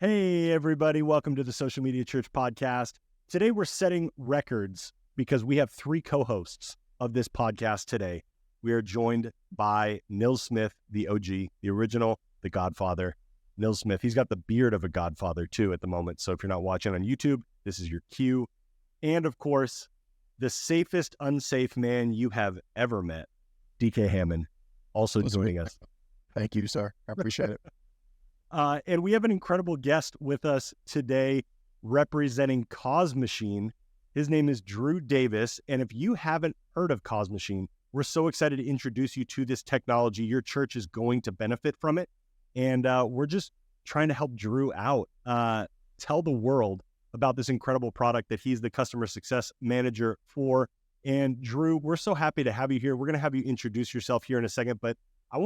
Hey, everybody. Welcome to the Social Media Church podcast. Today, we're setting records because we have three co-hosts of this podcast today. We are joined by Nils Smith, the OG, the original, the Godfather. Nils Smith, he's got the beard of a Godfather, too, at the moment. So if you're not watching on YouTube, this is your cue. And, of course, the safest unsafe man you have ever met, DK Hammond, also joining us. Thank you, sir. I appreciate it. And we have an incredible guest with us today representing Cause Machine. His name is Drew Davis. And if you haven't heard of Cause Machine, we're so excited to introduce you to this technology. Your church is going to benefit from it. And we're just trying to help Drew out, tell the world about this incredible product that he's the customer success manager for. And Drew, we're so happy to have you here. We're going to have you introduce yourself here in a second, but I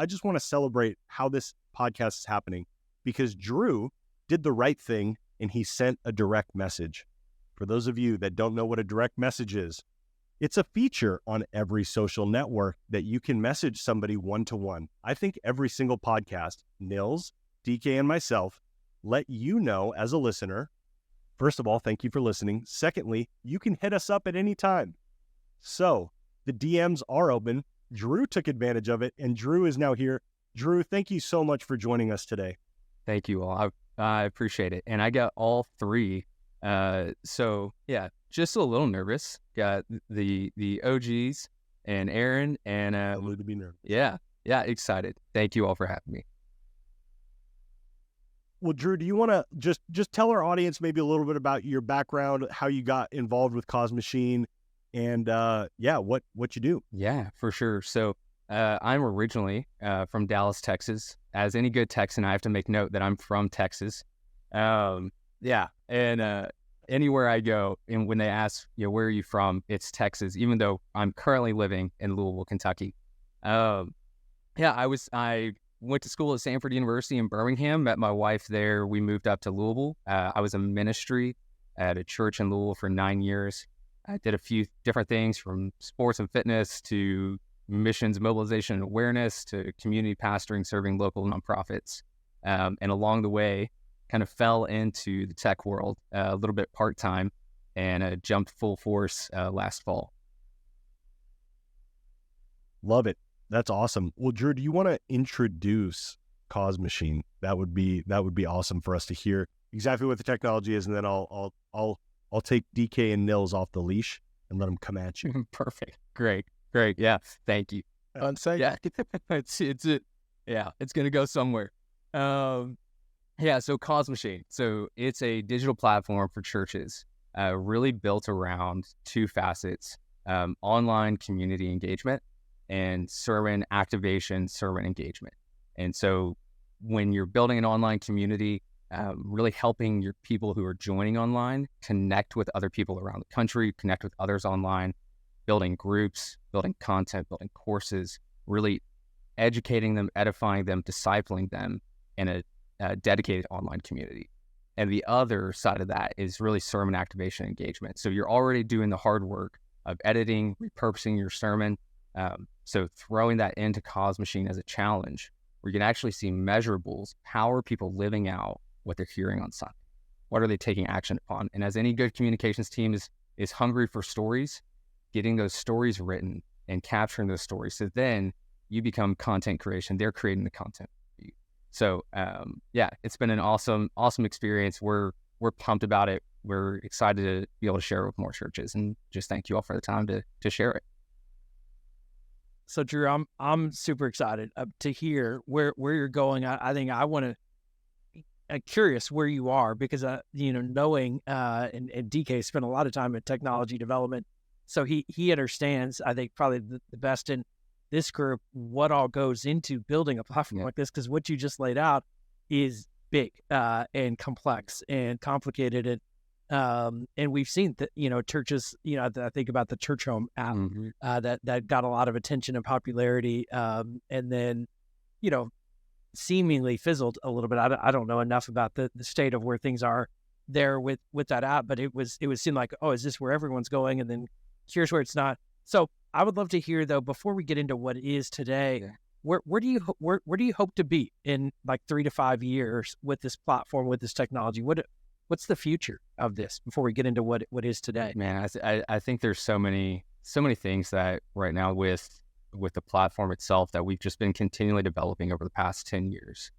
just want to celebrate how this podcast is happening because Drew did the right thing and he sent a direct message. For those of you that don't know what a direct message is, it's a feature on every social network that you can message somebody one-to-one. I think every single podcast, Nils, DK, and myself, let you know as a listener, first of all, thank you for listening. Secondly, you can hit us up at any time. So the DMs are open. Drew took advantage of it, and Drew is now here. Drew, thank you so much for joining us today. Thank you all. I appreciate it. And I got all three. So yeah, just a little nervous. Got the OGs and Aaron and I need to be nervous. Yeah, excited. Thank you all for having me. Well, Drew, do you want to just tell our audience maybe a little bit about your background, how you got involved with Cause Machine, and what you do? Yeah, for sure. So I'm originally from Dallas, Texas. As any good Texan, I have to make note that I'm from Texas. And anywhere I go, and when they ask, where are you from? It's Texas, even though I'm currently living in Louisville, Kentucky. I went to school at Samford University in Birmingham, met my wife there. We moved up to Louisville. I was in ministry at a church in Louisville for 9 years. I did a few different things from sports and fitness to missions, mobilization, and awareness to community pastoring, serving local nonprofits. And along the way, kind of fell into the tech world a little bit part-time and jumped full force last fall. Love it. That's awesome. Well, Drew, do you want to introduce Cause Machine? That would be awesome for us to hear exactly what the technology is, and then I'll take DK and Nils off the leash and let them come at you. Perfect. Great. Yeah. Thank you. Unsafe. Yeah. It's going to go somewhere. So Cause Machine. So it's a digital platform for churches, really built around two facets, online community engagement and sermon activation, sermon engagement. And so when you're building an online community, really helping your people who are joining online connect with other people around the country, connect with others online, building groups, building content, building courses, really educating them, edifying them, discipling them in a dedicated online community. And the other side of that is really sermon activation engagement. So you're already doing the hard work of editing, repurposing your sermon. So throwing that into Cause Machine as a challenge, where you can actually see measurables. How are people living out what they're hearing on Sunday? What are they taking action upon? And as any good communications team is hungry for stories, getting those stories written and capturing those stories. So then you become content creation. They're creating the content for you. So it's been an awesome experience. We're pumped about it. We're excited to be able to share it with more churches, and just thank you all for the time to share it. So Drew, I'm super excited to hear where you're going. I think I want to. I'm curious where you are because knowing and DK spent a lot of time in technology development, so he understands. I think probably the best in this group what all goes into building a platform like this, because what you just laid out is big and complex and complicated, and we've seen that churches. I think about the Church Home app that got a lot of attention and popularity, and then seemingly fizzled a little bit. I don't know enough about the state of where things are there with that app, but it would seem like, oh, is this where everyone's going? And then here's where it's not. So I would love to hear, though, before we get into what is today, where do you hope to be in like 3 to 5 years with this platform, with this technology? What's the future of this before we get into what is today? Man, I think there's so many things that right now with the platform itself that we've just been continually developing over the past 10 years.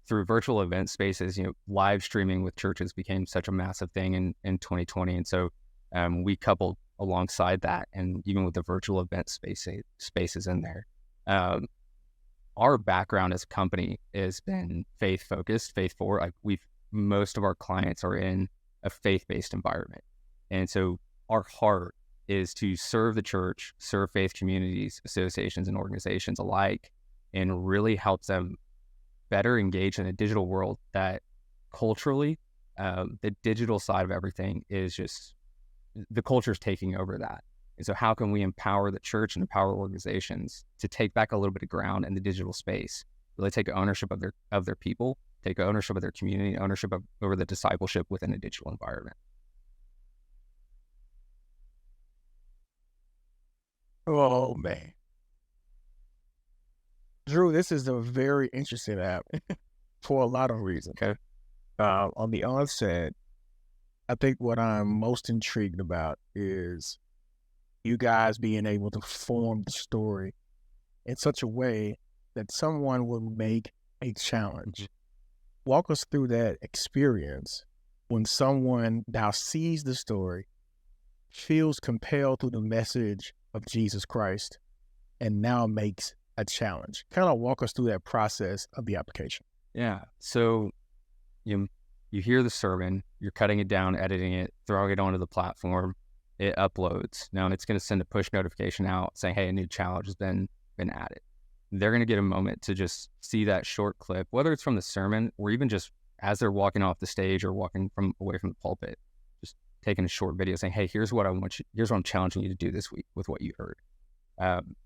Through virtual event spaces, live streaming with churches became such a massive thing in 2020. And so we coupled alongside that, and even with the virtual event spaces in there. Our background as a company has been faith focused, faith forward. Like most of our clients are in a faith-based environment. And so our heart is to serve the church, serve faith communities, associations, and organizations alike, and really help them better engage in a digital world that culturally, the digital side of everything is just, the culture is taking over that. And so how can we empower the church and empower organizations to take back a little bit of ground in the digital space, really take ownership of their people, take ownership of their community, ownership over the discipleship within a digital environment. Oh, man. Drew, this is a very interesting app for a lot of reasons. Okay. On the onset, I think what I'm most intrigued about is you guys being able to form the story in such a way that someone will make a challenge. Walk us through that experience when someone now sees the story, feels compelled through the message of Jesus Christ, and now makes a challenge. Kind of walk us through that process of the application. Yeah. So you hear the sermon, you're cutting it down, editing it, throwing it onto the platform, it uploads. Now it's going to send a push notification out saying, hey, a new challenge has been added. They're going to get a moment to just see that short clip, whether it's from the sermon or even just as they're walking off the stage or walking away from the pulpit, just taking a short video saying, hey, here's what I'm challenging you to do this week with what you heard.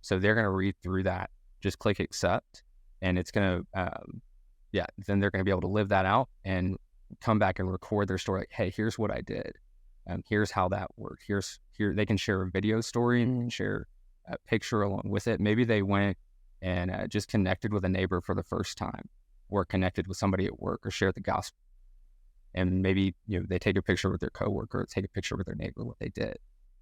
So they're going to read through that, just click accept, and it's going to, then they're going to be able to live that out and come back and record their story. Like, hey, here's what I did. Here's how that worked. Here they can share a video story and share a picture along with it. Maybe they went and just connected with a neighbor for the first time, or connected with somebody at work, or shared the gospel. And maybe they take a picture with their coworker, or take a picture with their neighbor, what they did,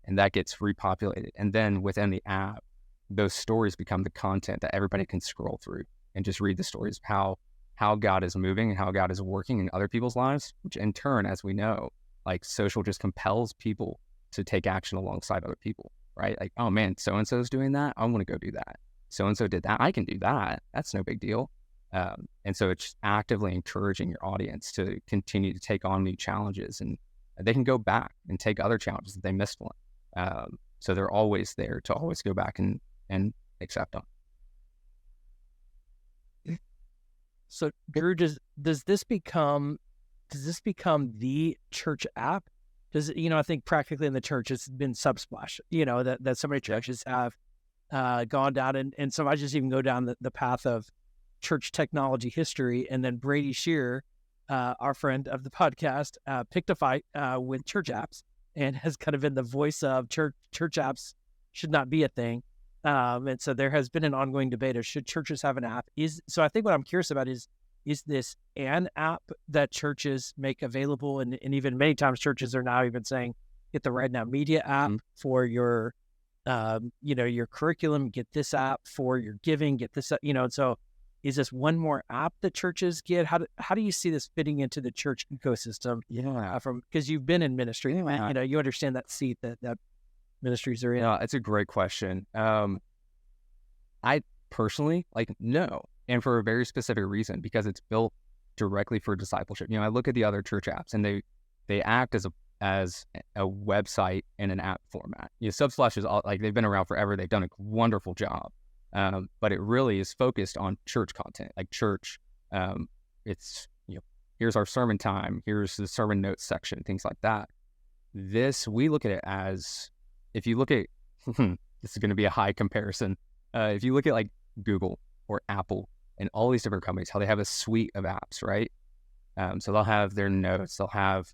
and that gets repopulated. And then within the app, those stories become the content that everybody can scroll through and just read the stories of how God is moving and how God is working in other people's lives, which in turn, as we know, like social just compels people to take action alongside other people, right? Like, oh man, so-and-so is doing that. I want to go do that. So-and-so did that. I can do that. That's no big deal. And so it's actively encouraging your audience to continue to take on new challenges, and they can go back and take other challenges if they missed one. So they're always there to always go back and accept them. So Drew, does this become the church app? Does it, I think practically in the church it's been Subsplash, that so many churches have gone down, and some I just even go down the path of church technology history, and then Brady Shearer, our friend of the podcast, picked a fight with church apps and has kind of been the voice of church apps should not be a thing. And so there has been an ongoing debate of should churches have an app? So I think what I'm curious about is this an app that churches make available? And even many times churches are now even saying, get the Right Now Media app for your, your curriculum, get this app for your giving, get this, and so is this one more app that churches get? How do you see this fitting into the church ecosystem? Yeah. Because you've been in ministry, you understand that seat that ministries are in. Yeah, it's a great question. I personally no, and for a very specific reason, because it's built directly for discipleship. I look at the other church apps, and they act as a website in an app format. Subsplash is they've been around forever. They've done a wonderful job, but it really is focused on church content, like church. It's here's our sermon time, here's the sermon notes section, things like that. We look at it as, if you look at, this is going to be a high comparison. If you look at like Google or Apple and all these different companies, how they have a suite of apps, right? So they'll have their notes, they'll have,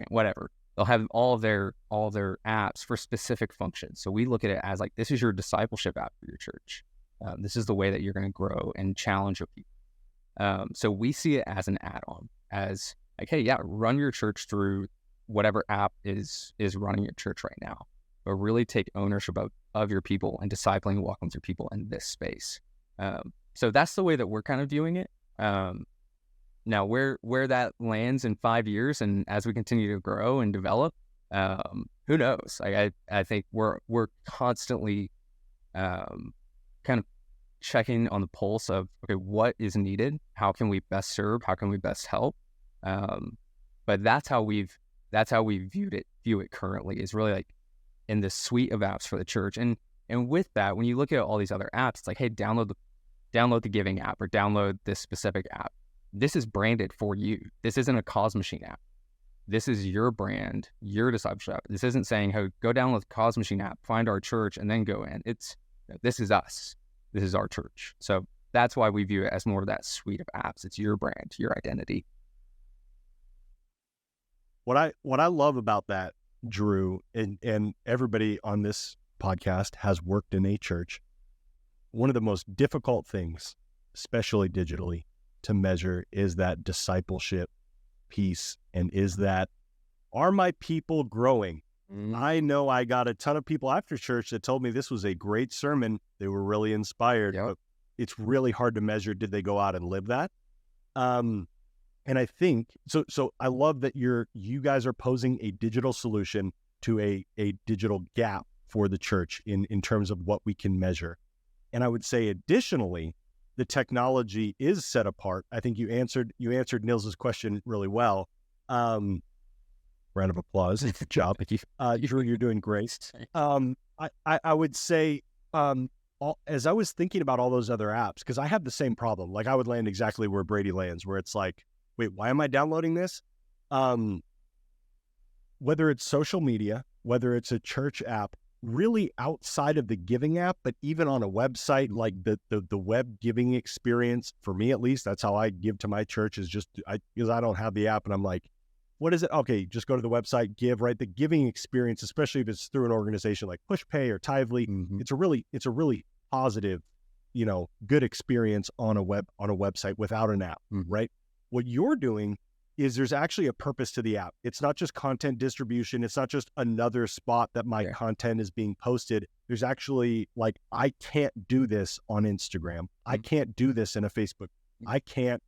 whatever. They'll have all their apps for specific functions. So we look at it as like, this is your discipleship app for your church. This is the way that you're going to grow and challenge your people. So we see it as an add-on, as like, hey, yeah, run your church through whatever app is running your church right now, but really take ownership of your people and discipling and walking with your people in this space. So that's the way that we're kind of viewing it. Now, where that lands in 5 years and as we continue to grow and develop, who knows? I think we're constantly kind of checking on the pulse of, okay, what is needed? How can we best serve? How can we best help? But that's how we view it currently, is really like in the suite of apps for the church. And with that, when you look at all these other apps, it's like, hey, download the giving app or download this specific app. This is branded for you. This isn't a Cause Machine app. This is your brand, your discipleship. This isn't saying, hey, go download the Cause Machine app, find our church, and then go in. This is us. This is our church. So that's why we view it as more of that suite of apps. It's your brand, your identity. What I love about that, Drew, and everybody on this podcast has worked in a church. One of the most difficult things, especially digitally, to measure is that discipleship piece. And are my people growing? I know I got a ton of people after church that told me this was a great sermon. They were really inspired, but it's really hard to measure. Did they go out and live that? And I think, so I love that you guys are posing a digital solution to a digital gap for the church in terms of what we can measure. And I would say additionally, the technology is set apart. I think you answered Nils's question really well. Round of applause. Good job. Drew, you're doing great. I would say, as I was thinking about all those other apps, because I have the same problem, like I would land exactly where Brady lands, where it's like, wait, why am I downloading this? Whether it's social media, whether it's a church app, really outside of the giving app, but even on a website, like the web giving experience, for me at least, that's how I give to my church, is just because I don't have the app and I'm like, what is it? Okay, just go to the website, give, right? The giving experience, especially if it's through an organization like PushPay or Tithely, it's a really positive, good experience on a website without an app, right? What you're doing is there's actually a purpose to the app. It's not just content distribution. It's not just another spot that my content is being posted. There's actually, like, I can't do this on Instagram. I can't do this in a Facebook. I can't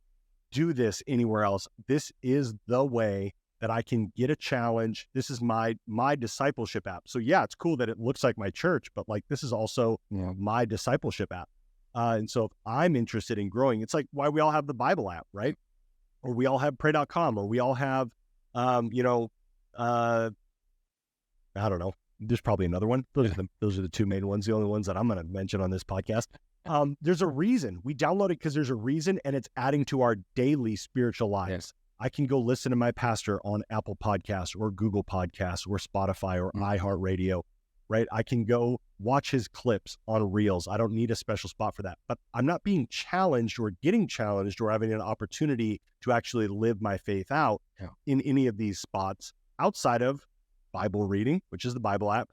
do this anywhere else. This is the way that I can get a challenge. This is my discipleship app. So yeah, it's cool that it looks like my church, but like, this is also my discipleship app. And so if I'm interested in growing, it's like why we all have the Bible app, right? Or we all have pray.com, or we all have, I don't know. There's probably another one. Those are the two main ones, the only ones that I'm going to mention on this podcast. There's a reason. We download it because there's a reason, and it's adding to our daily spiritual lives. Yes. I can go listen to my pastor on Apple Podcasts or Google Podcasts or Spotify or iHeartRadio, right? I can go watch his clips on Reels. I don't need a special spot for that. But I'm not being challenged or getting challenged or having an opportunity to actually live my faith out in any of these spots outside of Bible reading, which is the Bible app,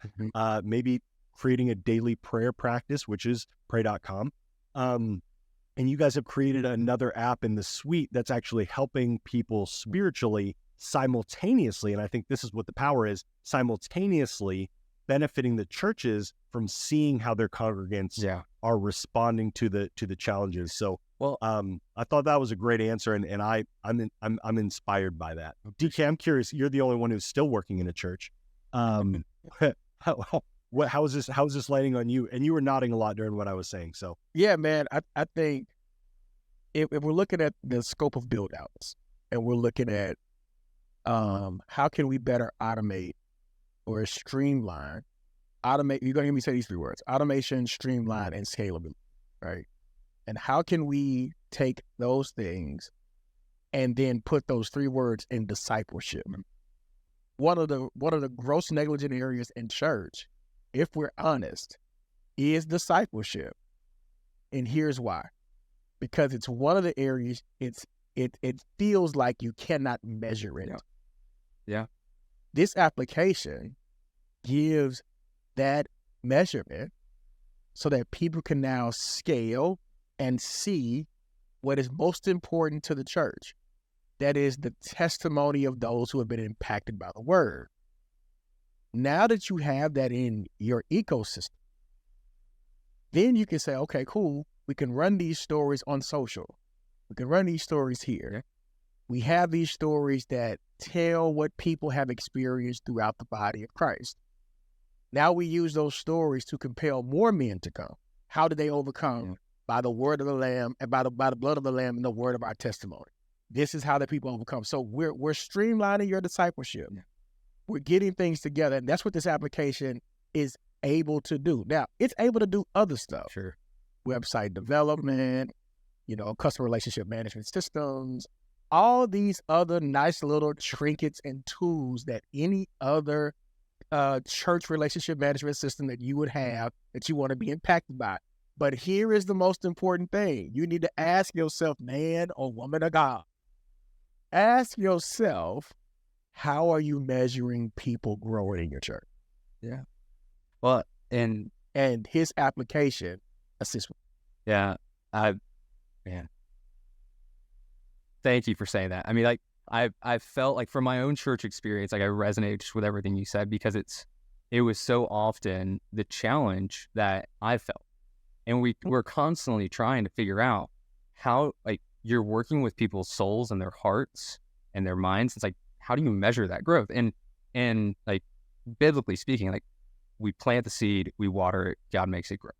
maybe creating a daily prayer practice, which is pray.com. And you guys have created another app in the suite that's actually helping people spiritually simultaneously. And I think this is what the power is, simultaneously benefiting the churches from seeing how their congregants are responding to the challenges. So, I thought that was a great answer, and I'm inspired by that. DK, I'm curious. You're the only one who's still working in a church. How is this landing on you? And you were nodding a lot during what I was saying. So yeah, man, I think if we're looking at the scope of build outs, and we're looking at how can we better automate or streamline, you're going to hear me say these three words: automation, streamline, and scalability, right? And how can we take those things and then put those three words in discipleship? One of the gross negligent areas in church, if we're honest, is discipleship. And here's why. Because it's one of the areas it feels like you cannot measure it. Yeah. This application gives that measurement so that people can now scale and see what is most important to the church. That is the testimony of those who have been impacted by the word. Now that you have that in your ecosystem, then you can say, okay, cool. We can run these stories on social. We can run these stories here. We have these stories that tell what people have experienced throughout the body of Christ. Now we use those stories to compel more men to come. How did they overcome? Yeah. By the word of the Lamb and by the blood of the Lamb and the word of our testimony. This is how the people overcome. So we're streamlining your discipleship. Yeah. We're getting things together, and that's what this application is able to do. Now, it's able to do other stuff. Sure. Website development, customer relationship management systems, all these other nice little trinkets and tools that any other church relationship management system that you would have that you want to be impacted by. But here is the most important thing. You need to ask yourself, man or woman of God, ask yourself, how are you measuring people growing in your church? Yeah. Well, and his application assists. Yeah. Thank you for saying that. I mean, like, I felt like from my own church experience, like I resonated just with everything you said, because it was so often the challenge that I felt. And we're constantly trying to figure out how, like, you're working with people's souls and their hearts and their minds. It's like, how do you measure that growth? And like, biblically speaking, like, we plant the seed, we water it, God makes it grow.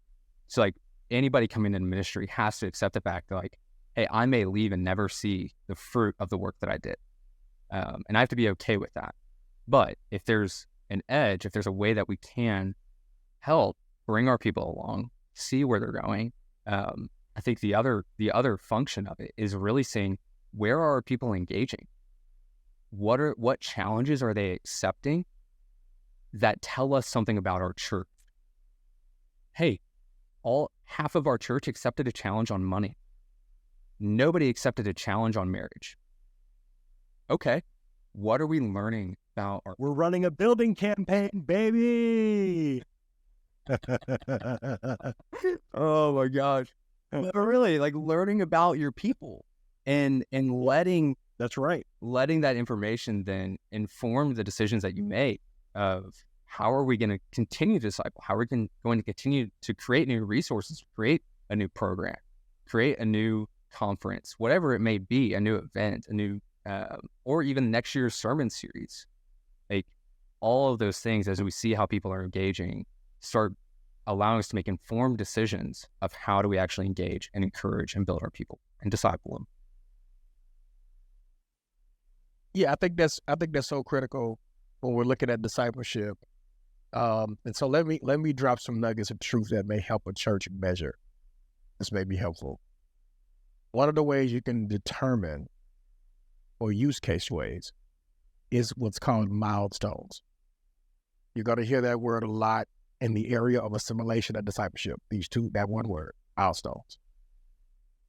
So like, anybody coming into ministry has to accept the fact that, like, hey, I may leave and never see the fruit of the work that I did. And I have to be okay with that. But if there's an edge, if there's a way that we can help bring our people along, see where they're going, I think the other function of it is really seeing, where are our people engaging? What challenges are they accepting that tell us something about our church? Hey, half of our church accepted a challenge on money. Nobody accepted a challenge on marriage. Okay, what are we learning about We're running a building campaign, baby. Oh my gosh. But really, like, learning about your people and letting That's right. letting that information then inform the decisions that you make of how are we going to continue to disciple? How are we going to continue to create new resources, create a new program, create a new conference, whatever it may be, a new event, a new, or even next year's sermon series. Like, all of those things, as we see how people are engaging, start allowing us to make informed decisions of how do we actually engage and encourage and build our people and disciple them. Yeah, I think that's so critical when we're looking at discipleship. And so let me drop some nuggets of truth that may help a church measure. This may be helpful. One of the ways you can determine, or use case ways, is what's called milestones. You're going to hear that word a lot in the area of assimilation and discipleship. That one word, milestones.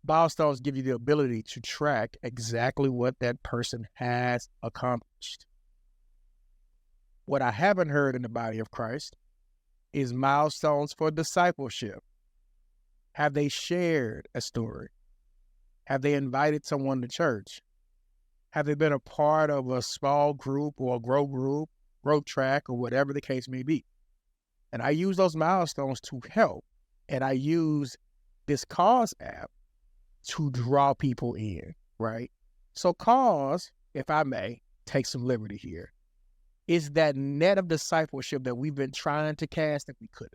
Milestones give you the ability to track exactly what that person has accomplished. What I haven't heard in the body of Christ is milestones for discipleship. Have they shared a story? Have they invited someone to church? Have they been a part of a small group or a growth track, or whatever the case may be? And I use those milestones to help. And I use this Cause app to draw people in, right? So Cause, if I may take some liberty here, is that net of discipleship that we've been trying to cast that we couldn't.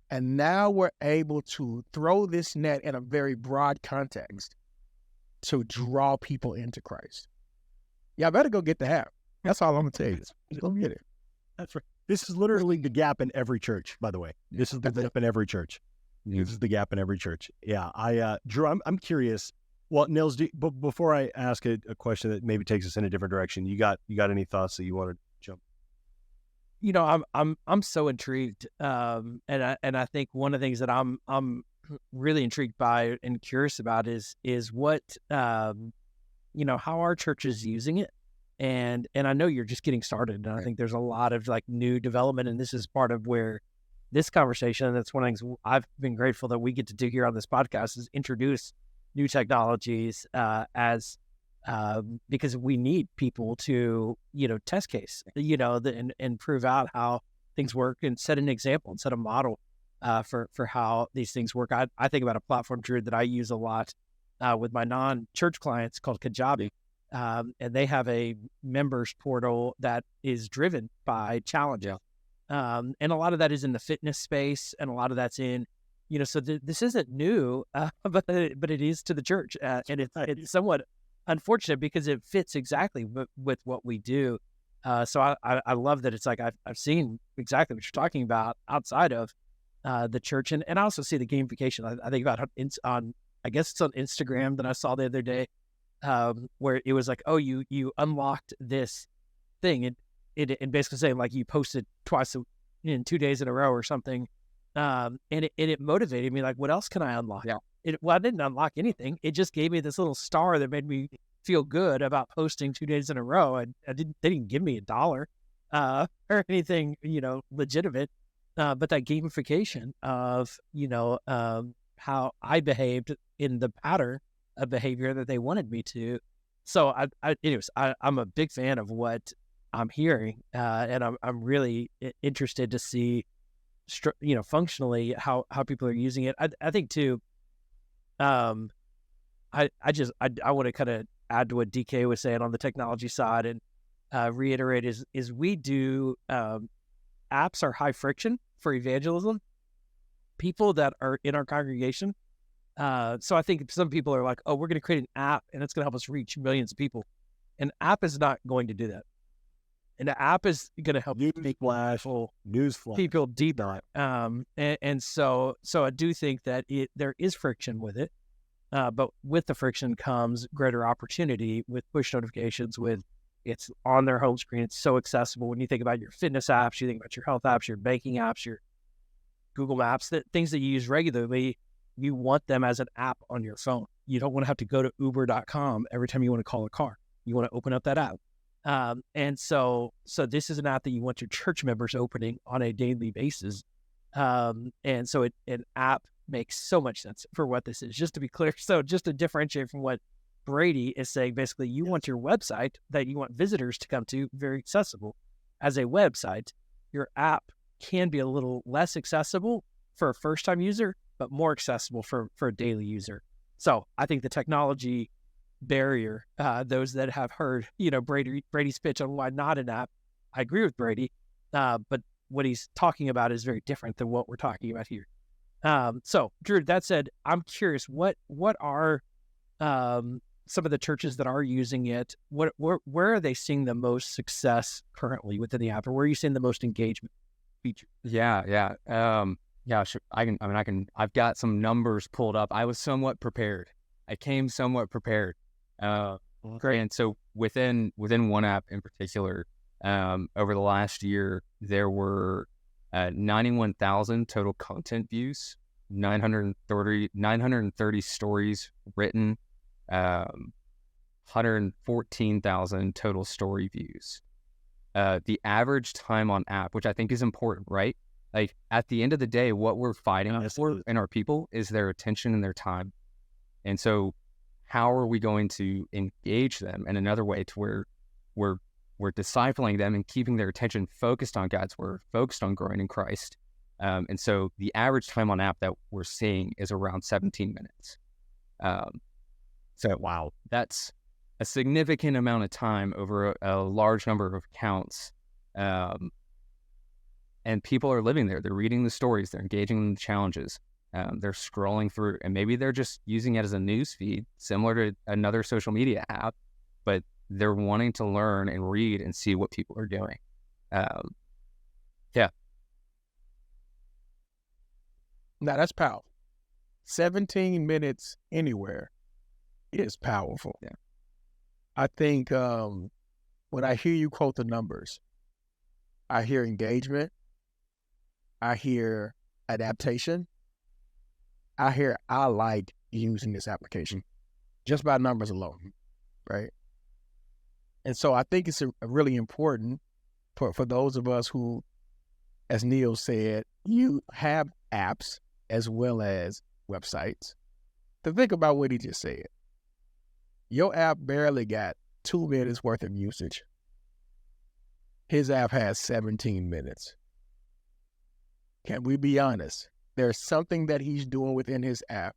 And now we're able to throw this net in a very broad context to draw people into Christ. Y'all better go get the app. That's all I'm going to tell you. Go get it. That's right. This is literally the gap in every church, by the way. This is the gap in every church. This is the gap in every church. Yeah. Drew, I'm curious. Well, Nils, before I ask a question that maybe takes us in a different direction, you got any thoughts that you want to jump? I'm so intrigued, and I think one of the things that I'm really intrigued by and curious about is what how our church is using it, and I know you're just getting started, and I think there's a lot of like new development, and this is part of where this conversation, and that's one of the things I've been grateful that we get to do here on this podcast, is introduce new technologies because we need people to, test case, and prove out how things work and set an example and set a model for how these things work. I think about a platform, Drew, that I use a lot with my non-church clients called Kajabi. And they have a members portal that is driven by challenges. And a lot of that is in the fitness space, and a lot of that's in, so this isn't new, but it is to the church. And it's somewhat unfortunate because it fits exactly with what we do. So I love that it's like I've seen exactly what you're talking about outside of the church. And I also see the gamification. I think about I guess it's on Instagram that I saw the other day, where it was like, oh, you unlocked this thing. And basically saying like you posted twice in 2 days in a row or something. And it motivated me, like, what else can I unlock? Yeah. I didn't unlock anything. It just gave me this little star that made me feel good about posting 2 days in a row. And they didn't give me $1 or anything, legitimate. But that gamification of, how I behaved in the pattern of behavior that they wanted me to. So I'm a big fan of what I'm hearing, and I'm really interested to see, functionally how people are using it. I think too. I want to kind of add to what DK was saying on the technology side, and reiterate is we do apps are high friction for evangelism. People that are in our congregation. So I think some people are like, oh, we're going to create an app and it's going to help us reach millions of people. An app is not going to do that. And the app is going to help people deep dive. And so I do think that there is friction with it. But with the friction comes greater opportunity with push notifications, with it's on their home screen. It's so accessible. When you think about your fitness apps, you think about your health apps, your banking apps, your Google Maps, things that you use regularly, you want them as an app on your phone. You don't want to have to go to uber.com every time you want to call a car. You want to open up that app. And so this is an app that you want your church members opening on a daily basis. And so an app makes so much sense for what this is, just to be clear. So just to differentiate from what Brady is saying, basically you want your website that you want visitors to come to very accessible as a website. Your app can be a little less accessible for a first-time user, but more accessible for a daily user. So I think the technology barrier, those that have heard, Brady's pitch on why not an app, I agree with Brady, but what he's talking about is very different than what we're talking about here. So Drew, that said, I'm curious, what are some of the churches that are using it? Where are they seeing the most success currently within the app, or where are you seeing the most engagement feature? Yeah. Sure. I've got some numbers pulled up. I was somewhat prepared. I came somewhat prepared. Great. And so within one app in particular, over the last year, there were 91,000 total content views, 930 stories written, 114,000 total story views. The average time on app, which I think is important, right? Like at the end of the day, what we're fighting for in our people is their attention and their time. And so how are we going to engage them in another way to where we're discipling them and keeping their attention focused on God's word, focused on growing in Christ? And so the average time on app that we're seeing is around 17 minutes. So wow, that's a significant amount of time over a large number of accounts. And people are living there. They're reading the stories. They're engaging in the challenges. They're scrolling through, and maybe they're just using it as a news feed, similar to another social media app, but they're wanting to learn and read and see what people are doing. Yeah. Now that's powerful. 17 minutes anywhere is powerful. Yeah. I think when I hear you quote the numbers, I hear engagement, I hear adaptation, I hear I like using this application just by numbers alone, right? And so I think it's really important for those of us who, as Neil said, you have apps as well as websites. To think about what he just said, your app barely got 2 minutes worth of usage. His app has 17 minutes. Can we be honest? There's something that he's doing within his app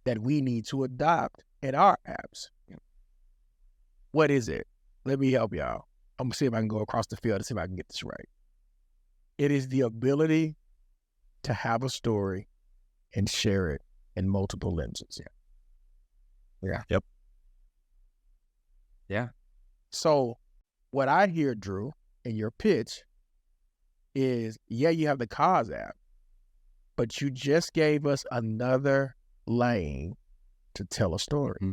that we need to adopt in our apps. What is it? Let me help y'all. I'm going to see if I can go across the field to see if I can get this right. It is the ability to have a story and share it in multiple lenses. Yeah. So what I hear, Drew, in your pitch is, you have the Cause app, but you just gave us another lane to tell a story. Mm-hmm.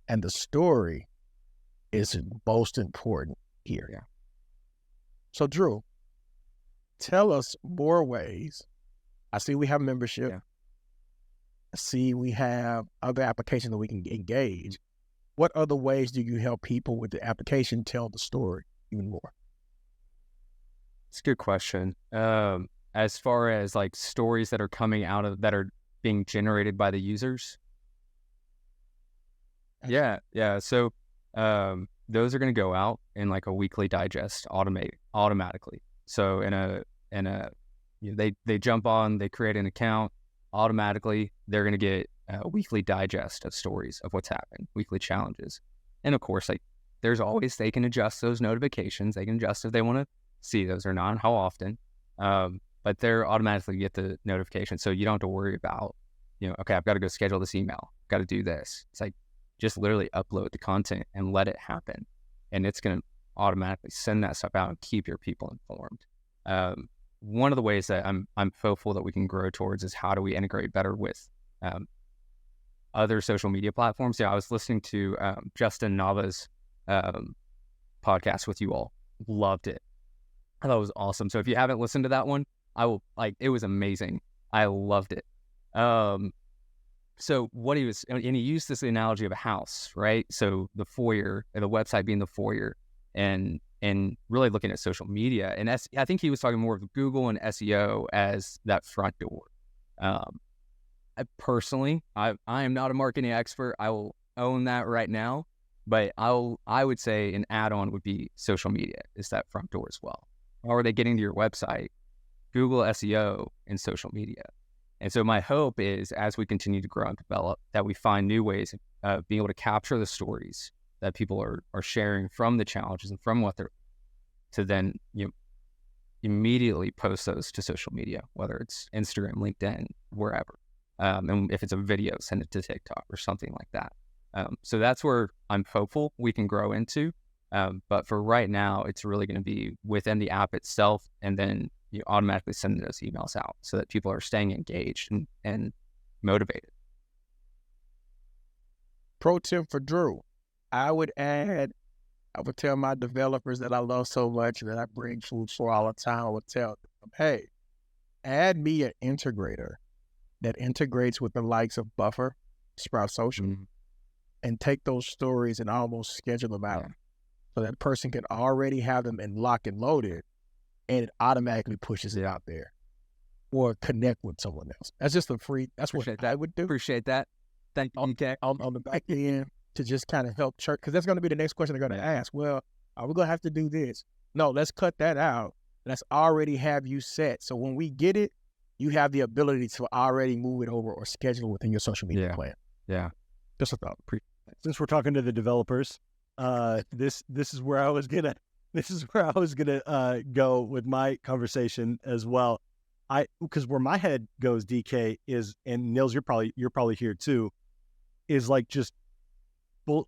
And the story is most important here. Yeah. So, Drew, tell us more ways. I see we have membership. Yeah. I see we have other applications that we can engage. What other ways do you help people with the application tell the story even more? It's a good question. As far as like stories that are coming out of that are being generated by the users. Yeah. So those are going to go out in like a weekly digest automatically. So they jump on, they create an account, automatically they're going to get a weekly digest of stories of what's happened, weekly challenges. And of course, like there's always, they can adjust those notifications. They can adjust if they want to see those or not, and how often. But they're automatically get the notification. So you don't have to worry about, okay, I've got to go schedule this email. I've got to do this. It's like, just literally upload the content and let it happen. And it's going to automatically send that stuff out and keep your people informed. One of the ways that I'm hopeful that we can grow towards is how do we integrate better with other social media platforms. I was listening to Justin Nava's podcast with you all. Loved it. I thought it was awesome. So if you haven't listened to that one, it was amazing. I loved it. So what he was, and he used this analogy of a house, right? So the foyer, and the website being the foyer, and really looking at social media. And I think he was talking more of Google and SEO as that front door. I personally am not a marketing expert. I will own that right now, but I would say an add-on would be social media is that front door as well. How are they getting to your website? Google, SEO, and social media. And so my hope is, as we continue to grow and develop, that we find new ways of being able to capture the stories that people are sharing from the challenges and from what they're, to then immediately post those to social media, whether it's Instagram, LinkedIn, wherever. And if it's a video, send it to TikTok or something like that. So that's where I'm hopeful we can grow into. But for right now, it's really going to be within the app itself, and then you automatically send those emails out so that people are staying engaged and motivated. Pro tip for Drew. I would tell my developers that I love so much that I bring food for all the time. I would tell them, hey, add me an integrator that integrates with the likes of Buffer, Sprout Social, and take those stories and almost schedule them out. So that person can already have them in lock and loaded, and it automatically pushes it out there, or connect with someone else. That's just that's what I would do. Appreciate that. Thank you, okay. On the back end to just kind of help church, because that's going to be the next question they're going to ask. Well, are we going to have to do this? No, let's cut that out. Let's already have you set. So when we get it, you have the ability to already move it over or schedule it within your social media plan. Yeah. Just a thought. Since we're talking to the developers, this is where I was gonna go with my conversation as well. Because where my head goes, DK, is, and Nils, you're probably here too, is like just full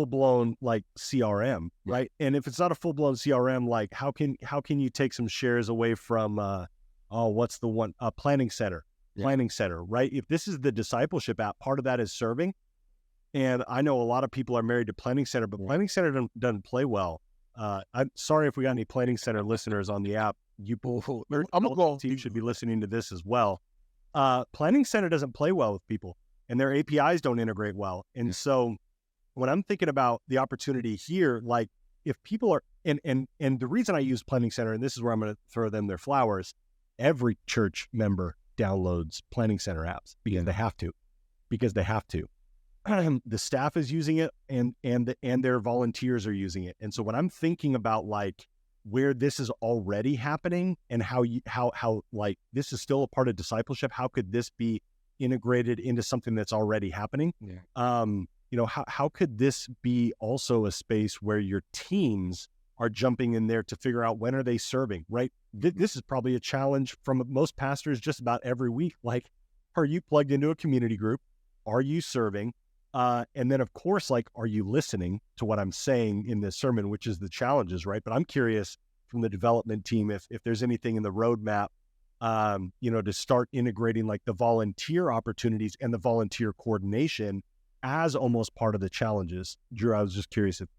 blown like CRM, right? And if it's not a full blown CRM, like how can you take some shares away from what's the one, Planning Center, right? If this is the discipleship app, part of that is serving. And I know a lot of people are married to Planning Center, but Planning Center doesn't play well. I'm sorry if we got any Planning Center listeners on the app. You should be listening to this as well. Planning Center doesn't play well with people, and their APIs don't integrate well. And so when I'm thinking about the opportunity here, like if people are, and the reason I use Planning Center, and this is where I'm going to throw them their flowers, every church member downloads Planning Center apps because they have to. The staff is using it, and their volunteers are using it. And so when I'm thinking about like where this is already happening and how like this is still a part of discipleship, how could this be integrated into something that's already happening? How could this be also a space where your teams are jumping in there to figure out when are they serving, right? This is probably a challenge from most pastors just about every week. Like, are you plugged into a community group? Are you serving? And then of course, like, are you listening to what I'm saying in this sermon, which is the challenges, right? But I'm curious from the development team, if there's anything in the roadmap, to start integrating like the volunteer opportunities and the volunteer coordination as almost part of the challenges. Drew, I was just curious if.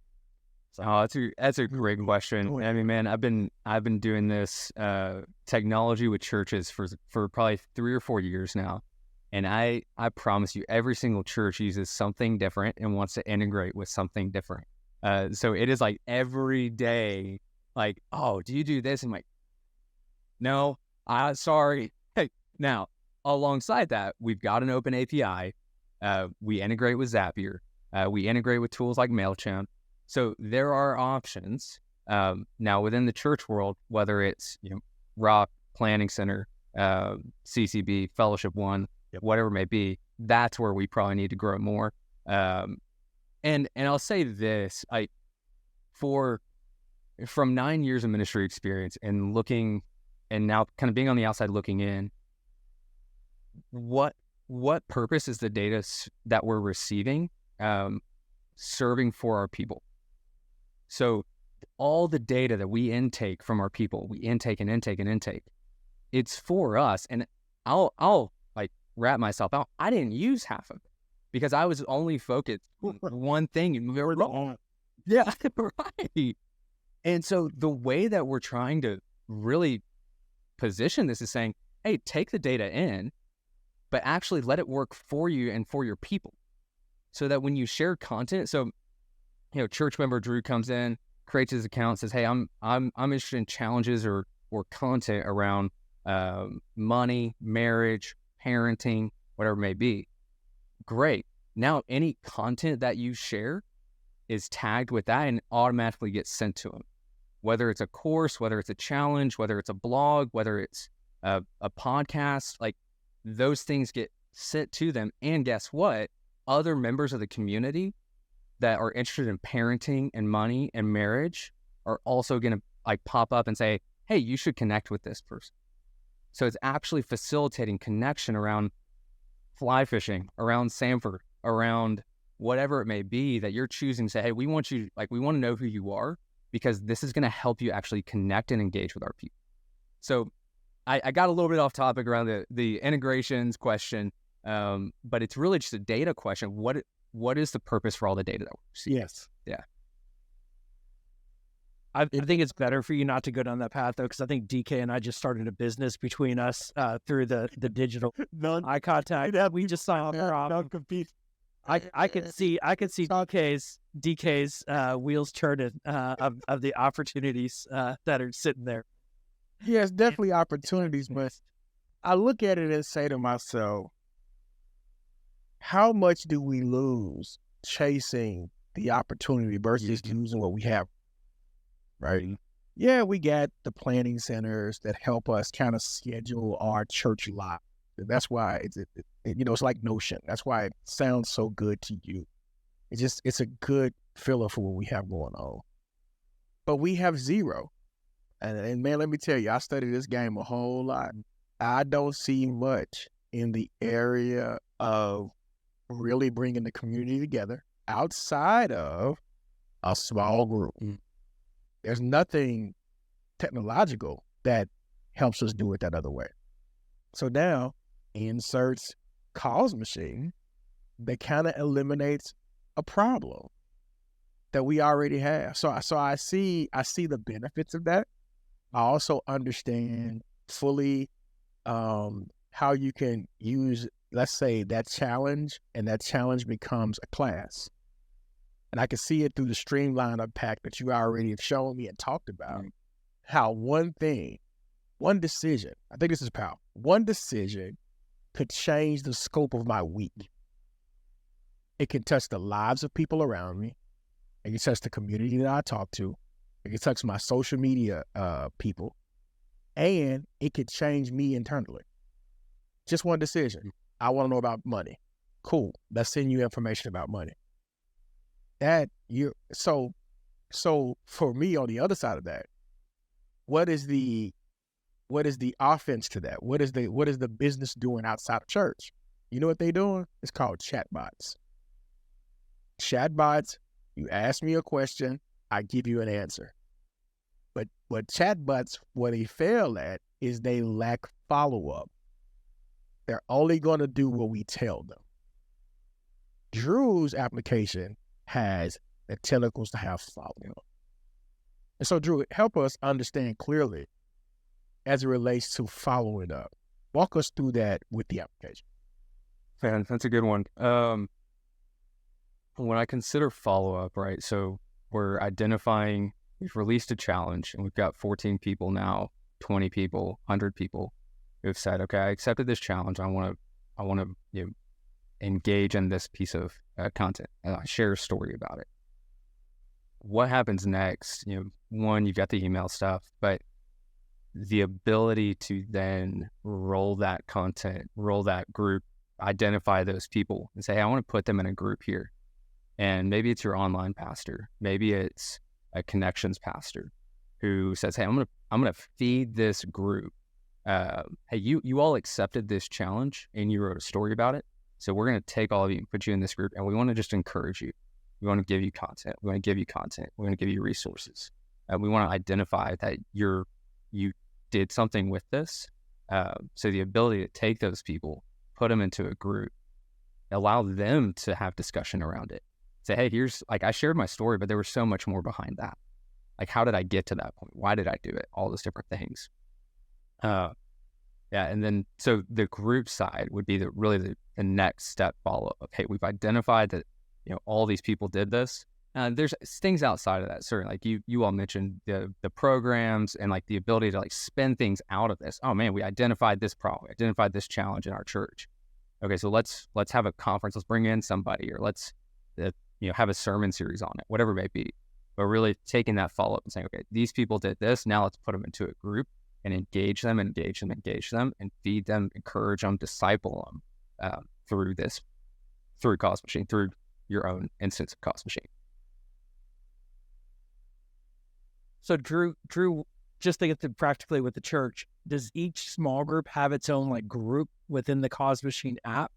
Oh, that's a great question. I mean, man, I've been doing this technology with churches for probably 3 or 4 years now, and I promise you, every single church uses something different and wants to integrate with something different. So it is like every day, like, oh, do you do this? I'm like, no, sorry. Hey, now alongside that, we've got an open API. We integrate with Zapier. We integrate with tools like MailChimp. So there are options now within the church world, whether it's Rock, Planning Center, CCB, Fellowship One, whatever it may be. That's where we probably need to grow more. And I'll say this: from 9 years of ministry experience and looking, and now kind of being on the outside looking in, what purpose is the data that we're receiving serving for our people? So all the data that we intake from our people, we intake and intake and intake, it's for us. And I'll like wrap myself out. I didn't use half of it because I was only focused on one thing and we were wrong. Yeah, right. And so the way that we're trying to really position this is saying, hey, take the data in, but actually let it work for you and for your people. So that when you share content, so church member Drew comes in, creates his account, says, "Hey, I'm interested in challenges or content around money, marriage, parenting, whatever it may be." Great. Now, any content that you share is tagged with that and automatically gets sent to him. Whether it's a course, whether it's a challenge, whether it's a blog, whether it's a podcast, like those things get sent to them. And guess what? Other members of the community that are interested in parenting and money and marriage are also going to like pop up and say, hey, you should connect with this person. So it's actually facilitating connection around fly fishing, around Sanford, around whatever it may be that you're choosing to say, hey, we want to know who you are because this is going to help you actually connect and engage with our people. So I got a little bit off topic around the integrations question, but it's really just a data question. What is the purpose for all the data that we're seeing? Yes. Yeah. I think it's better for you not to go down that path, though, because I think DK and I just started a business between us through the digital eye contact. We just saw a problem. I could see DK's wheels turning of the opportunities that are sitting there. Yes, definitely opportunities, but I look at it and say to myself, how much do we lose chasing the opportunity versus using what we have? Right? Yeah, we got the planning centers that help us kind of schedule our church life. That's why it's like Notion. That's why it sounds so good to you. It's a good filler for what we have going on. But we have zero. And man, let me tell you, I studied this game a whole lot. I don't see much in the area of really bringing the community together outside of a small group. There's nothing technological that helps us do it that other way. So now inserts cause machine that kind of eliminates a problem that we already have. So I see the benefits of that. I also understand fully how you can use, let's say, that challenge, and that challenge becomes a class. And I can see it through the streamline unpack that you already have shown me and talked about, how one thing One decision, I think this is powerful. One decision could change the scope of my week. It can touch the lives of people around me. It can touch the community that I talk to. It can touch my social media people. And it could change me internally. Just one decision. I want to know about money. Cool. Let's send you information about money. So for me on the other side of that, what is the offense to that? What is the business doing outside of church? You know what they're doing? It's called chatbots. Chatbots, you ask me a question, I give you an answer. But what chatbots, what they fail at is they lack follow-up. They're only going to do what we tell them. Drew's application has the tentacles to have follow-up. And so, Drew, help us understand clearly as it relates to following up. Walk us through that with the application. Man, that's a good one. When I consider follow-up, right, so we're identifying, we've released a challenge, and we've got 14 people now, 20 people, 100 people who've said, okay, I accepted this challenge. I want to engage in this piece of content, and I share a story about it. What happens next? One, you've got the email stuff, but the ability to then roll that content, roll that group, identify those people and say, hey, I want to put them in a group here. And maybe it's your online pastor. Maybe it's a connections pastor who says, hey, I'm gonna feed this group. Hey, you all accepted this challenge and you wrote a story about it. So we're going to take all of you and put you in this group, and we want to just encourage you. We want to give you content. We want to give you content. We want to give you resources. We want to identify that you did something with this. So the ability to take those people, put them into a group, allow them to have discussion around it. Say, hey, here's, like, I shared my story, but there was so much more behind that. Like, how did I get to that point? Why did I do it? All those different things. And then, so the group side would be the next step follow-up. Okay, we've identified that, all these people did this. There's things outside of that, certainly. Like you all mentioned the programs and like the ability to like spin things out of this. Oh man, we identified this problem, we identified this challenge in our church. Okay, so let's have a conference, let's bring in somebody, or let's have a sermon series on it, whatever it may be. But really taking that follow-up and saying, okay, these people did this, now let's put them into a group and engage them, and feed them, encourage them, disciple them through Cause Machine, through your own instance of Cause Machine. So Drew, just to get to practically with the church, does each small group have its own like group within the Cause Machine app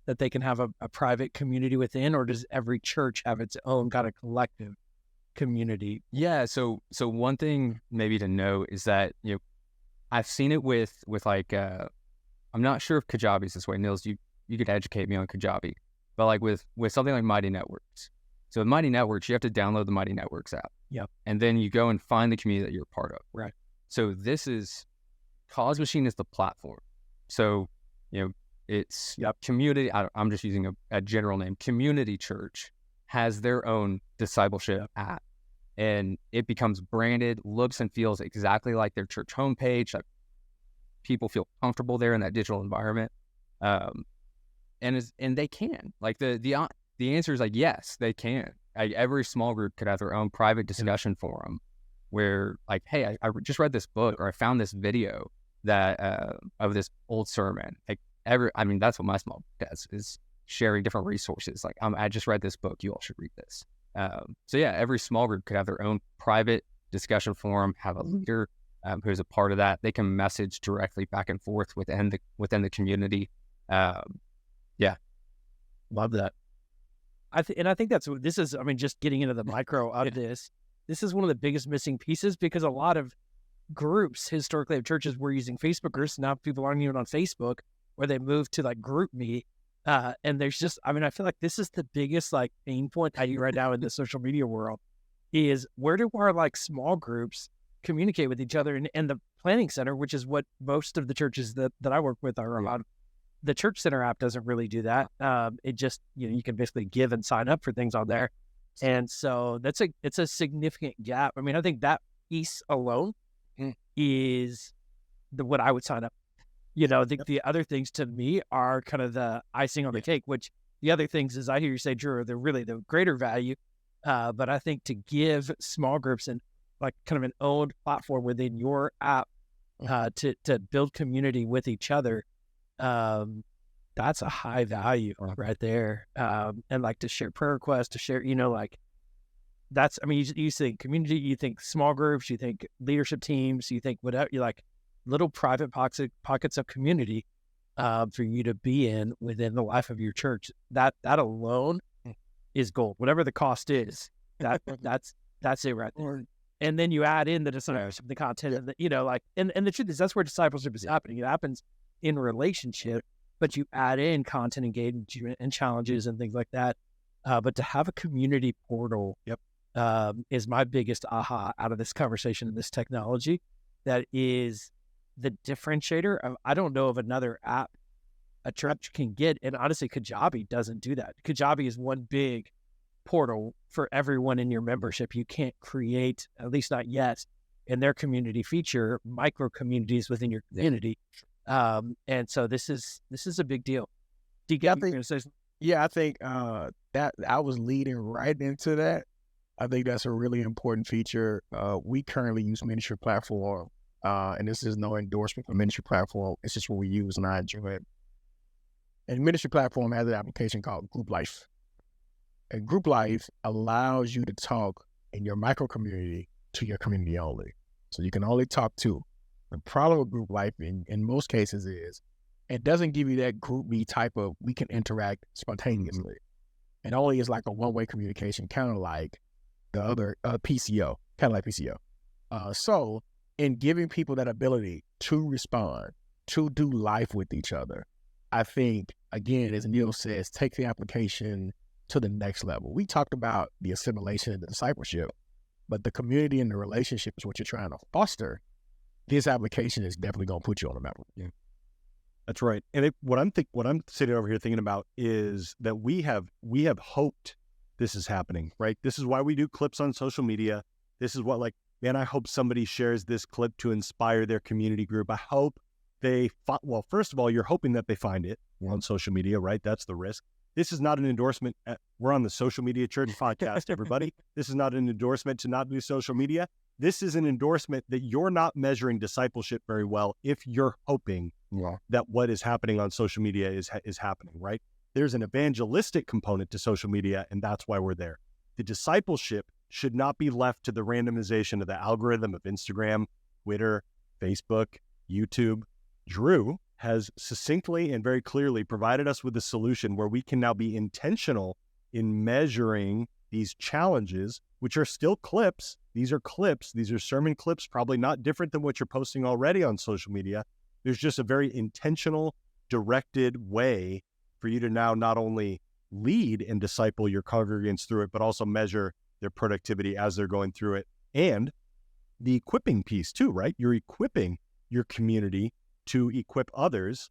that they can have a private community within, or does every church have its own kind of collective community? Yeah. So one thing maybe to know is that, I've seen it with like, I'm not sure if Kajabi is this way. Nils, you could educate me on Kajabi, but like with something like Mighty Networks. So with Mighty Networks, you have to download the Mighty Networks app. Yep. And then you go and find the community that you're a part of. Right. So Cause Machine is the platform. So, it's community. I'm just using a general name. Community Church has their own discipleship app, and it becomes branded, looks and feels exactly like their church homepage. Like people feel comfortable there in that digital environment. And they can, like the answer is like, yes, they can. Like every small group could have their own private discussion forum where like, hey, I just read this book, or I found this video that of this old sermon. Like that's what my small group does, is sharing different resources. Like I just read this book, you all should read this. So yeah, every small group could have their own private discussion forum, have a leader who's a part of that. They can message directly back and forth within the community. Love that. I think this is, just getting into the micro of this is one of the biggest missing pieces, because a lot of groups historically of churches were using Facebook groups. Now people aren't even on Facebook, where they move to like Group Me. And there's just, I feel like this is the biggest like pain point right now in the social media world, is where do our like small groups communicate with each other? And the planning center, which is what most of the churches that I work with are on. The Church Center app doesn't really do that. It just, you can basically give and sign up for things on there. And so it's a significant gap. I think that piece alone is what I would sign up. I think the other things to me are kind of the icing on the cake, which the other things, as I hear you say, Drew, they're really the greater value. But I think to give small groups and like kind of an owned platform within your app to build community with each other, that's a high value right there. And like to share prayer requests, to share, like that's, I mean, you think community, you think small groups, you think leadership teams, you think whatever, you like little private pockets of community for you to be in within the life of your church. That alone is gold. Whatever the cost is, that's it right there. And then you add in the discipleship, the content, and and the truth is that's where discipleship is happening. It happens in relationship, but you add in content engagement and challenges and things like that. But to have a community portal, is my biggest aha out of this conversation and this technology. That is the differentiator of, I don't know of another app a church can get. And honestly, Kajabi doesn't do that. Kajabi is one big portal for everyone in your membership. You can't create, at least not yet, in their community feature, micro communities within your community. And so this is a big deal. I think that I was leading right into that. I think that's a really important feature. We currently use Ministry Platform, and this is no endorsement for Ministry Platform. It's just what we use, and I enjoy it. And Ministry Platform has an application called Group Life. And Group Life allows you to talk in your micro community to your community only. So you can only talk to. The problem with Group Life in most cases is it doesn't give you that group me type of, we can interact spontaneously. It only is like a one-way communication, kind of like the other PCO, kind of like PCO. So in giving people that ability to respond, to do life with each other, I think, again, as Neil says, take the application to the next level. We talked about the assimilation and the discipleship, but the community and the relationship is what you're trying to foster. This application is definitely going to put you on the map. Yeah, that's right. And what I'm sitting over here thinking about is that we have hoped this is happening, right? This is why we do clips on social media. This is what, man, I hope somebody shares this clip to inspire their community group. I hope well, first of all, you're hoping that they find it on social media, right? That's the risk. This is not an endorsement. We're on the Social Media Church podcast, everybody. This is not an endorsement to not do social media. This is an endorsement that you're not measuring discipleship very well if you're hoping that what is happening on social media is happening, right? There's an evangelistic component to social media, and that's why we're there. The discipleship should not be left to the randomization of the algorithm of Instagram, Twitter, Facebook, YouTube. Drew has succinctly and very clearly provided us with a solution where we can now be intentional in measuring these challenges, which are still clips. These are clips. These are sermon clips, probably not different than what you're posting already on social media. There's just a very intentional, directed way for you to now not only lead and disciple your congregants through it, but also measure their productivity as they're going through it. And the equipping piece too, right? You're equipping your community to equip others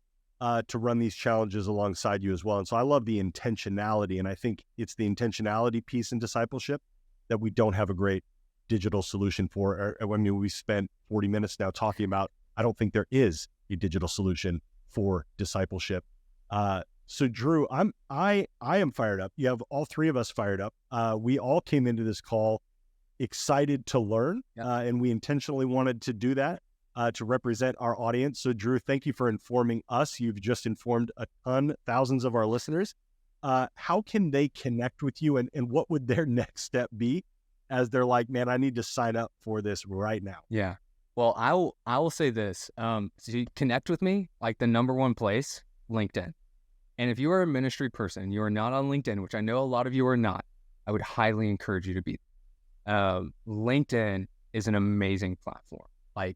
to run these challenges alongside you as well. And so I love the intentionality, and I think it's the intentionality piece in discipleship that we don't have a great digital solution for. I mean, we spent 40 minutes now talking about, I don't think there is a digital solution for discipleship. So Drew, I am fired up. You have all three of us fired up. We all came into this call excited to learn, and we intentionally wanted to do that. To represent our audience. So Drew, thank you for informing us. You've just informed thousands of our listeners. How can they connect with you, and what would their next step be as they're like, man, I need to sign up for this right now? Yeah. Well, I will say this. So you connect with me, like the number one place, LinkedIn. And if you are a ministry person, you are not on LinkedIn, which I know a lot of you are not, I would highly encourage you to be. LinkedIn is an amazing platform. Like,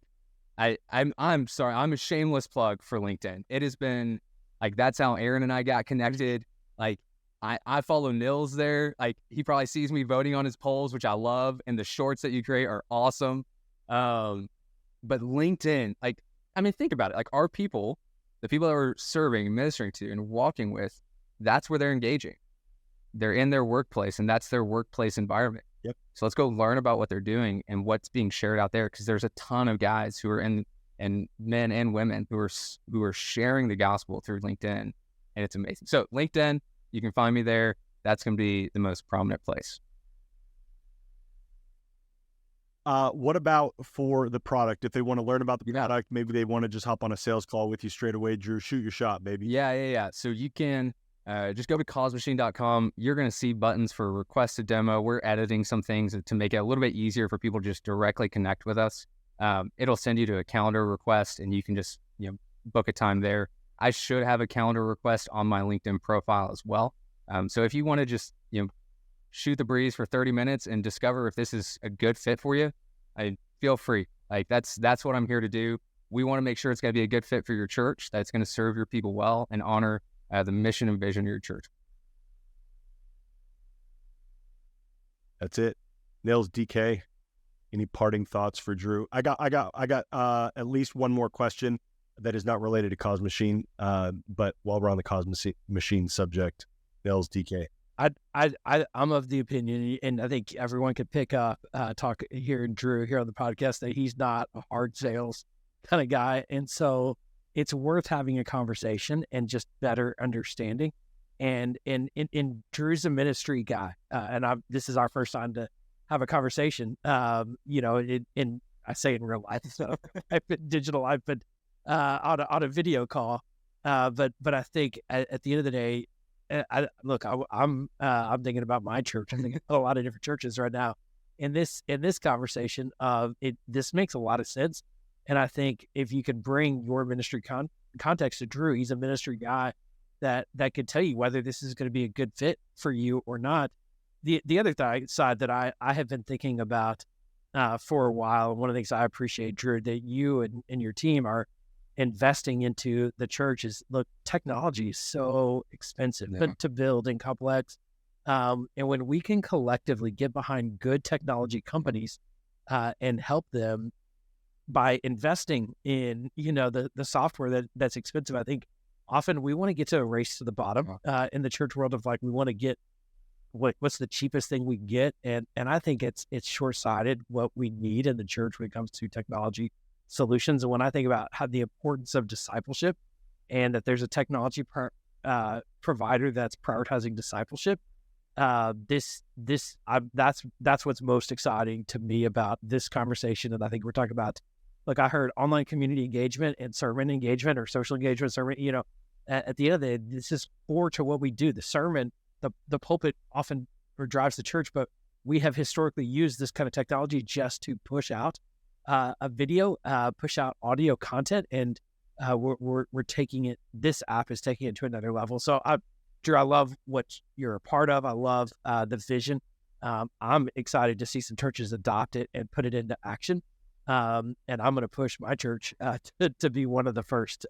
I'm sorry, I'm a shameless plug for LinkedIn. It has been like, that's how Aaron and I got connected. Like, I follow Nils there. Like, he probably sees me voting on his polls, which I love, and the shorts that you create are awesome. But LinkedIn, like, I mean, think about it. Like, our people, the people that we're serving and ministering to and walking with, that's where they're engaging. They're in their workplace, and that's their workplace environment. Yep. So let's go learn about what they're doing and what's being shared out there, because there's a ton of guys who are in and men and women who are sharing the gospel through LinkedIn, and it's amazing. So LinkedIn, you can find me there. That's going to be the most prominent place. What about for the product? If they want to learn about the Yeah. product, maybe they want to just hop on a sales call with you straight away. Drew, shoot your shot, baby. Yeah. So you can just go to causemachine.com. You're going to see buttons for request a demo. We're editing some things to make it a little bit easier for people to just directly connect with us. It'll send you to a calendar request, and you can just book a time there. I should have a calendar request on my LinkedIn profile as well. So if you want to just shoot the breeze for 30 minutes and discover if this is a good fit for you, I feel free. Like that's what I'm here to do. We want to make sure it's going to be a good fit for your church, that it's going to serve your people well and honor the mission and vision of your church. That's it. Nils, DK, any parting thoughts for Drew? I got at least one more question that is not related to Cause Machine. But while we're on the Cause Machine subject, Nils, DK. I'm of the opinion, and I think everyone could pick up, talk here in Drew here on the podcast, that he's not a hard sales kind of guy. And so it's worth having a conversation and just better understanding. And Drew's a ministry guy. And this is our first time to have a conversation, I say in real life, so digital life, but on a video call. But I think at the end of the day, I'm thinking about my church. I'm thinking about a lot of different churches right now. In this conversation, this makes a lot of sense. And I think if you could bring your ministry context to Drew, he's a ministry guy that could tell you whether this is going to be a good fit for you or not. The other side that I have been thinking about for a while, one of the things I appreciate, Drew, that you and your team are investing into the church is, look, technology is so expensive to build and complex. And when we can collectively get behind good technology companies and help them by investing in, the software that's expensive, I think often we want to get to a race to the bottom in the church world of, like, we want to get what's the cheapest thing we get. And I think it's short-sighted what we need in the church when it comes to technology solutions. And when I think about how the importance of discipleship, and that there's a technology provider that's prioritizing discipleship, that's what's most exciting to me about this conversation. And I think we're talking about, like, I heard online community engagement and sermon engagement, or social engagement sermon. At the end of the day, this is core to what we do. The sermon, the pulpit often drives the church, but we have historically used this kind of technology just to push out a video, push out audio content, and we're taking it. This app is taking it to another level. So, Drew, I love what you're a part of. I love the vision. I'm excited to see some churches adopt it and put it into action. And I'm going to push my church to be one of the first,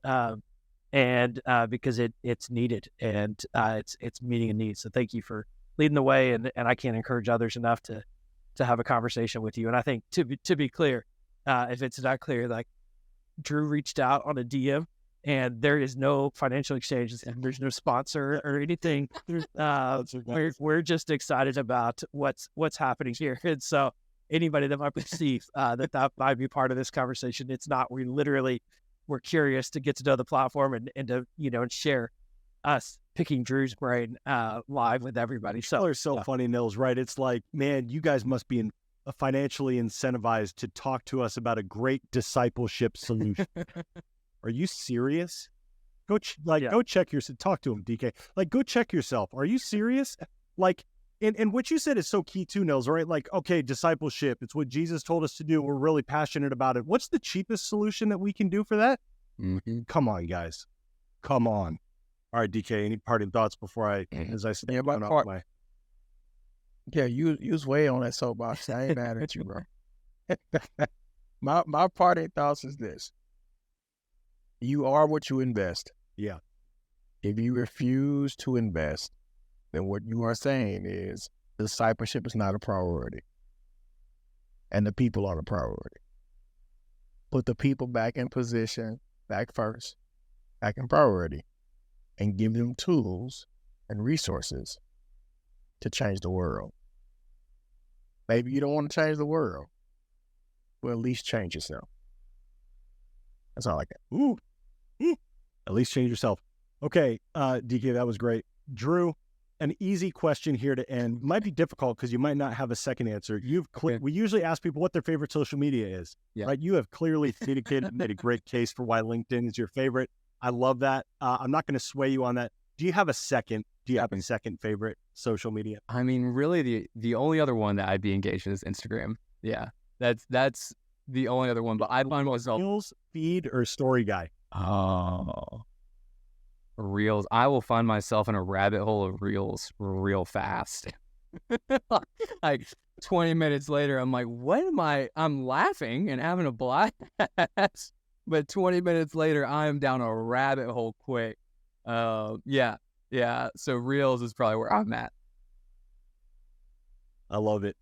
and because it's needed, and it's meeting a need. So thank you for leading the way, and I can't encourage others enough to have a conversation with you. And I think to be clear, if it's not clear, like, Drew reached out on a DM, and there is no financial exchange, and there's no sponsor or anything. We're just excited about what's happening here. And so anybody that might perceive that might be part of this conversation, it's not. We're curious to get to know the platform and to and share us picking Drew's brain live with everybody. So People are so funny, Nils, right? It's like, man, you guys must be financially incentivized to talk to us about a great discipleship solution. Are you serious? Go check yourself. Talk to him, DK. Like, go check yourself. Are you serious? Like, and what you said is so key too, Nils, right? Like, okay, discipleship, it's what Jesus told us to do. We're really passionate about it. What's the cheapest solution that we can do for that? Mm-hmm. Come on, guys. Come on. All right, DK, any parting thoughts before as I say, you was way on that soapbox. I ain't mad at you, bro. My parting thoughts is this: you are what you invest. Yeah. If you refuse to invest, then what you are saying is discipleship is not a priority, and the people are the priority. Put the people back in position, back first, back in priority, and give them tools and resources to change the world. Maybe you don't want to change the world, but at least change yourself. That's all I got. Ooh. At least change yourself. Okay, DK, that was great. Drew, an easy question here to end. Might be difficult because you might not have a second answer. We usually ask people what their favorite social media is, right? You have clearly communicated, made a great case for why LinkedIn is your favorite. I love that. I'm not going to sway you on that. Do you have a second favorite social media? I mean, really, the only other one that I'd be engaged in is Instagram. Yeah, that's the only other one. But I find myself Reels, feed, or story guy. Oh, Reels. I will find myself in a rabbit hole of Reels real fast. Like 20 minutes later, I'm like, what am I? I'm laughing and having a blast. But 20 minutes later, I am down a rabbit hole quick. Yeah. So Reels is probably where I'm at. I love it.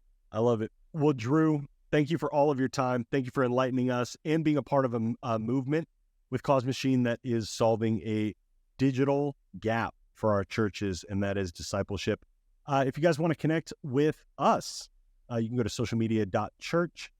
Well, Drew, thank you for all of your time. Thank you for enlightening us and being a part of a movement with Cause Machine that is solving a digital gap for our churches, and that is discipleship. If you guys want to connect with us, you can go to socialmedia.church.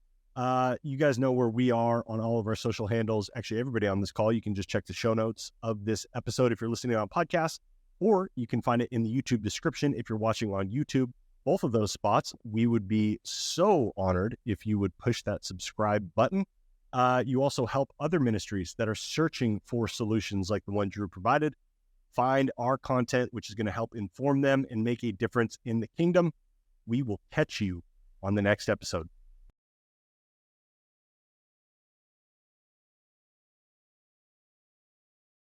You guys know where we are on all of our social handles. Actually, everybody on this call, you can just check the show notes of this episode if you're listening on podcast, or you can find it in the YouTube description if you're watching on YouTube. Both of those spots, we would be so honored if you would push that subscribe button. You also help other ministries that are searching for solutions like the one Drew provided find our content, which is going to help inform them and make a difference in the kingdom. We will catch you on the next episode.